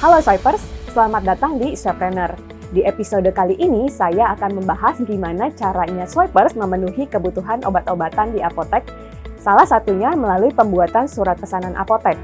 Halo Swipers, selamat datang di Swipreneur. Di episode kali ini, saya akan membahas gimana caranya Swipers memenuhi kebutuhan obat-obatan di apotek, salah satunya melalui pembuatan surat pesanan apotek.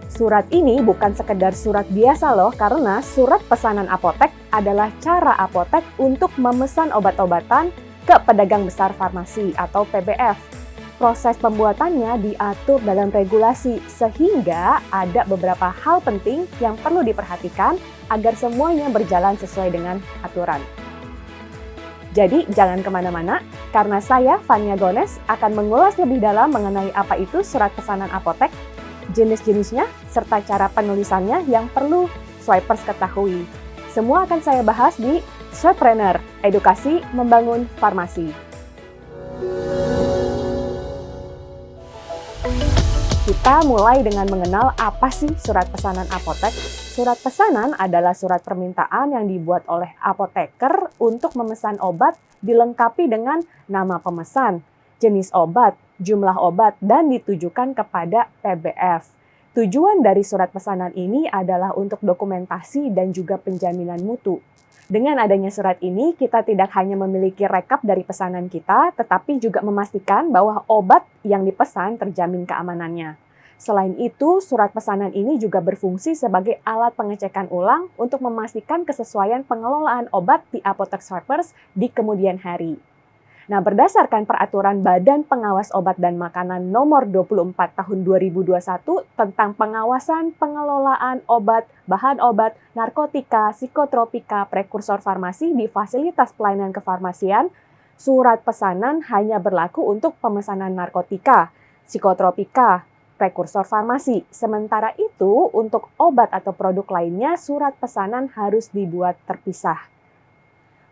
Surat ini bukan sekedar surat biasa loh, karena surat pesanan apotek adalah cara apotek untuk memesan obat-obatan ke pedagang besar farmasi atau PBF. Proses pembuatannya diatur dalam regulasi, sehingga ada beberapa hal penting yang perlu diperhatikan agar semuanya berjalan sesuai dengan aturan. Jadi jangan kemana-mana, karena saya, Fania Gones, akan mengulas lebih dalam mengenai apa itu surat pesanan apotek, jenis-jenisnya, serta cara penulisannya yang perlu Swipers ketahui. Semua akan saya bahas di Swipreneur, edukasi membangun farmasi. Kita mulai dengan mengenal apa sih surat pesanan apotek. Surat pesanan adalah surat permintaan yang dibuat oleh apoteker untuk memesan obat dilengkapi dengan nama pemesan, jenis obat, jumlah obat, dan ditujukan kepada PBF. Tujuan dari surat pesanan ini adalah untuk dokumentasi dan juga penjaminan mutu. Dengan adanya surat ini, kita tidak hanya memiliki rekap dari pesanan kita, tetapi juga memastikan bahwa obat yang dipesan terjamin keamanannya. Selain itu, surat pesanan ini juga berfungsi sebagai alat pengecekan ulang untuk memastikan kesesuaian pengelolaan obat di apotek Swipers di kemudian hari. Nah, berdasarkan peraturan Badan Pengawas Obat dan Makanan Nomor 24 Tahun 2021 tentang pengawasan pengelolaan obat, bahan obat, narkotika, psikotropika, prekursor farmasi di fasilitas pelayanan kefarmasian, surat pesanan hanya berlaku untuk pemesanan narkotika, psikotropika, prekursor farmasi. Sementara itu, untuk obat atau produk lainnya, surat pesanan harus dibuat terpisah.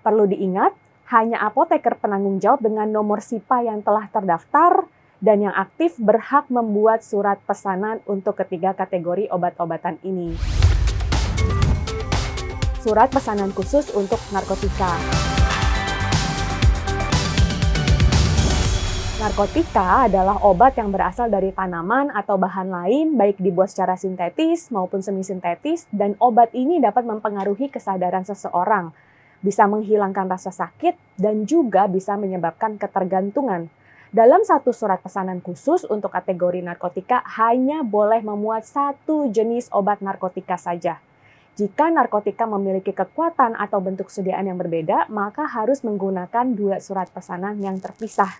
Perlu diingat, hanya apoteker penanggung jawab dengan nomor SIPA yang telah terdaftar dan yang aktif berhak membuat surat pesanan untuk ketiga kategori obat-obatan ini. Surat pesanan khusus untuk narkotika. Narkotika adalah obat yang berasal dari tanaman atau bahan lain, baik dibuat secara sintetis maupun semi-sintetis, dan obat ini dapat mempengaruhi kesadaran seseorang, bisa menghilangkan rasa sakit, dan juga bisa menyebabkan ketergantungan. Dalam satu surat pesanan khusus untuk kategori narkotika hanya boleh memuat satu jenis obat narkotika saja. Jika narkotika memiliki kekuatan atau bentuk sediaan yang berbeda, maka harus menggunakan dua surat pesanan yang terpisah.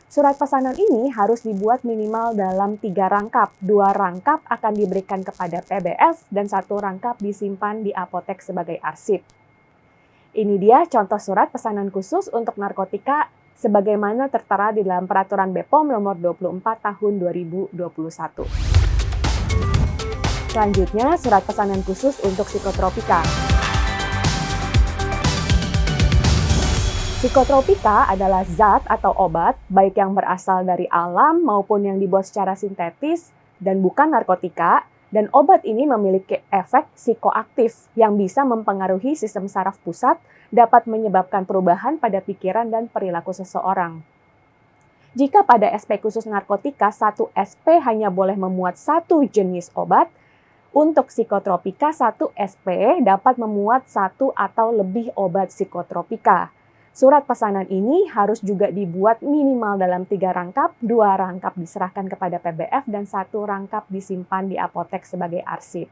Surat pesanan ini harus dibuat minimal dalam 3 rangkap. 2 rangkap akan diberikan kepada PBF dan 1 rangkap disimpan di apotek sebagai arsip. Ini dia contoh surat pesanan khusus untuk narkotika sebagaimana tertera di dalam Peraturan BPOM Nomor 24 Tahun 2021. Selanjutnya, surat pesanan khusus untuk psikotropika. Psikotropika adalah zat atau obat, baik yang berasal dari alam maupun yang dibuat secara sintetis dan bukan narkotika, dan obat ini memiliki efek psikoaktif yang bisa mempengaruhi sistem saraf pusat, dapat menyebabkan perubahan pada pikiran dan perilaku seseorang. Jika pada SP khusus narkotika, satu SP hanya boleh memuat satu jenis obat, untuk psikotropika, satu SP dapat memuat satu atau lebih obat psikotropika. Surat pesanan ini harus juga dibuat minimal dalam 3 rangkap, 2 rangkap diserahkan kepada PBF, dan 1 rangkap disimpan di apotek sebagai arsip.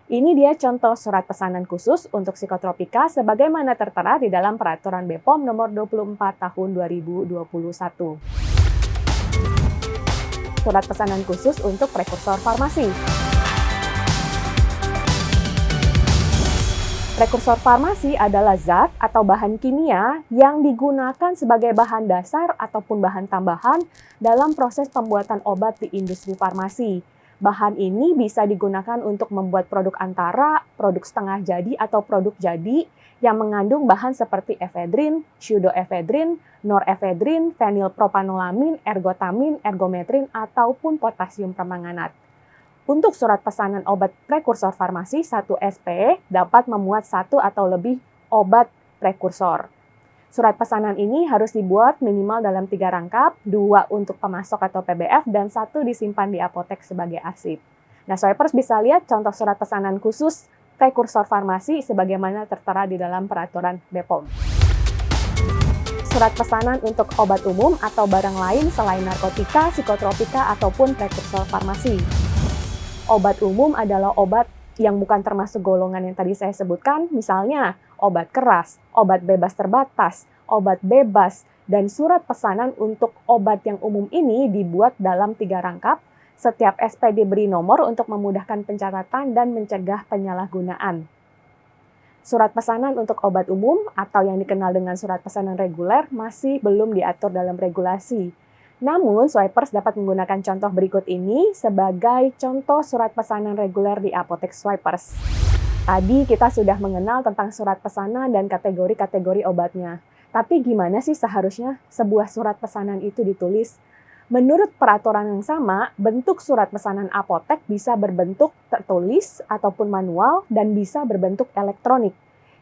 Ini dia contoh surat pesanan khusus untuk psikotropika sebagaimana tertera di dalam Peraturan BPOM Nomor 24 Tahun 2021. Surat pesanan khusus untuk prekursor farmasi. Prekursor farmasi adalah zat atau bahan kimia yang digunakan sebagai bahan dasar ataupun bahan tambahan dalam proses pembuatan obat di industri farmasi. Bahan ini bisa digunakan untuk membuat produk antara, produk setengah jadi atau produk jadi yang mengandung bahan seperti efedrin, pseudoefedrin, norefedrin, fenilpropanolamin, ergotamin, ergometrin, ataupun potasium permanganat. Untuk surat pesanan obat prekursor farmasi, 1 SP dapat memuat 1 atau lebih obat prekursor. Surat pesanan ini harus dibuat minimal dalam 3 rangkap, 2 untuk pemasok atau PBF, dan 1 disimpan di apotek sebagai arsip. Nah, Swipers bisa lihat contoh surat pesanan khusus prekursor farmasi sebagaimana tertera di dalam peraturan BPOM. Surat pesanan untuk obat umum atau barang lain selain narkotika, psikotropika, ataupun prekursor farmasi. Obat umum adalah obat yang bukan termasuk golongan yang tadi saya sebutkan, misalnya obat keras, obat bebas terbatas, obat bebas, dan surat pesanan untuk obat yang umum ini dibuat dalam 3 rangkap. Setiap SP diberi nomor untuk memudahkan pencatatan dan mencegah penyalahgunaan. Surat pesanan untuk obat umum atau yang dikenal dengan surat pesanan reguler masih belum diatur dalam regulasi. Namun, Swipers dapat menggunakan contoh berikut ini sebagai contoh surat pesanan reguler di apotek Swipers. Tadi kita sudah mengenal tentang surat pesanan dan kategori-kategori obatnya. Tapi gimana sih seharusnya sebuah surat pesanan itu ditulis? Menurut peraturan yang sama, bentuk surat pesanan apotek bisa berbentuk tertulis ataupun manual dan bisa berbentuk elektronik.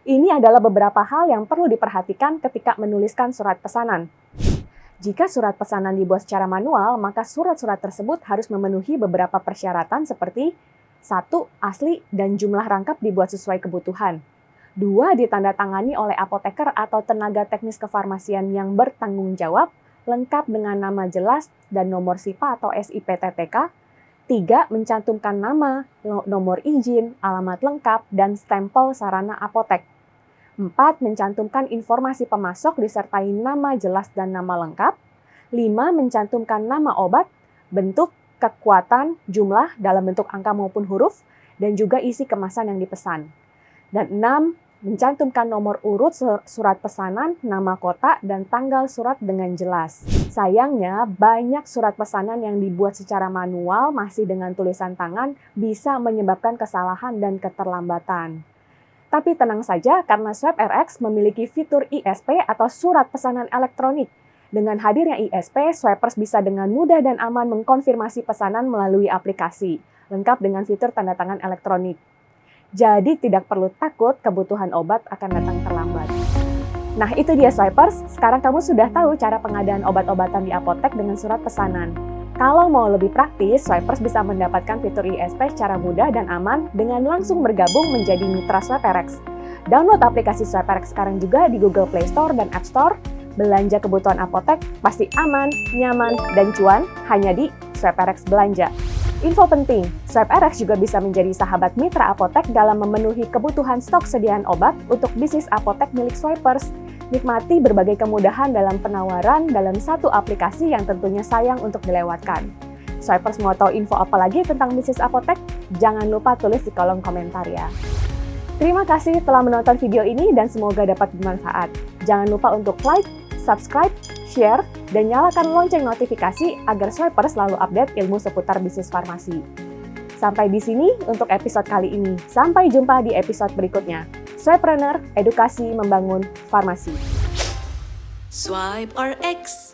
Ini adalah beberapa hal yang perlu diperhatikan ketika menuliskan surat pesanan. Jika surat pesanan dibuat secara manual, maka surat-surat tersebut harus memenuhi beberapa persyaratan seperti 1. Asli dan jumlah rangkap dibuat sesuai kebutuhan. 2. Ditandatangani oleh apoteker atau tenaga teknis kefarmasian yang bertanggung jawab, lengkap dengan nama jelas dan nomor SIPA atau SIPTTK. 3. Mencantumkan nama, nomor izin, alamat lengkap, dan stempel sarana apotek. 4. Mencantumkan informasi pemasok disertai nama jelas dan nama lengkap. 5. Mencantumkan nama obat, bentuk, kekuatan, jumlah dalam bentuk angka maupun huruf, dan juga isi kemasan yang dipesan. Dan 6. Mencantumkan nomor urut surat pesanan, nama kota, dan tanggal surat dengan jelas. Sayangnya, banyak surat pesanan yang dibuat secara manual masih dengan tulisan tangan bisa menyebabkan kesalahan dan keterlambatan. Tapi tenang saja, karena SwipRx memiliki fitur ISP atau surat pesanan elektronik. Dengan hadirnya ISP, Swipers bisa dengan mudah dan aman mengkonfirmasi pesanan melalui aplikasi, lengkap dengan fitur tanda tangan elektronik. Jadi tidak perlu takut kebutuhan obat akan datang terlambat. Nah itu dia Swipers, sekarang kamu sudah tahu cara pengadaan obat-obatan di apotek dengan surat pesanan. Kalau mau lebih praktis, Swipers bisa mendapatkan fitur ISP secara mudah dan aman dengan langsung bergabung menjadi mitra SwipRx. Download aplikasi SwipRx sekarang juga di Google Play Store dan App Store. Belanja kebutuhan apotek pasti aman, nyaman, dan cuan hanya di SwipRx Belanja. Info penting, SwipRx juga bisa menjadi sahabat mitra apotek dalam memenuhi kebutuhan stok sediaan obat untuk bisnis apotek milik Swipers. Nikmati berbagai kemudahan dalam penawaran dalam satu aplikasi yang tentunya sayang untuk dilewatkan. Swipers mau tahu info apa lagi tentang bisnis apotek? Jangan lupa tulis di kolom komentar ya. Terima kasih telah menonton video ini dan semoga dapat bermanfaat. Jangan lupa untuk like, subscribe, share, dan nyalakan lonceng notifikasi agar Swipers selalu update ilmu seputar bisnis farmasi. Sampai di sini untuk episode kali ini. Sampai jumpa di episode berikutnya. Swipreneur, edukasi membangun farmasi. SwipRx.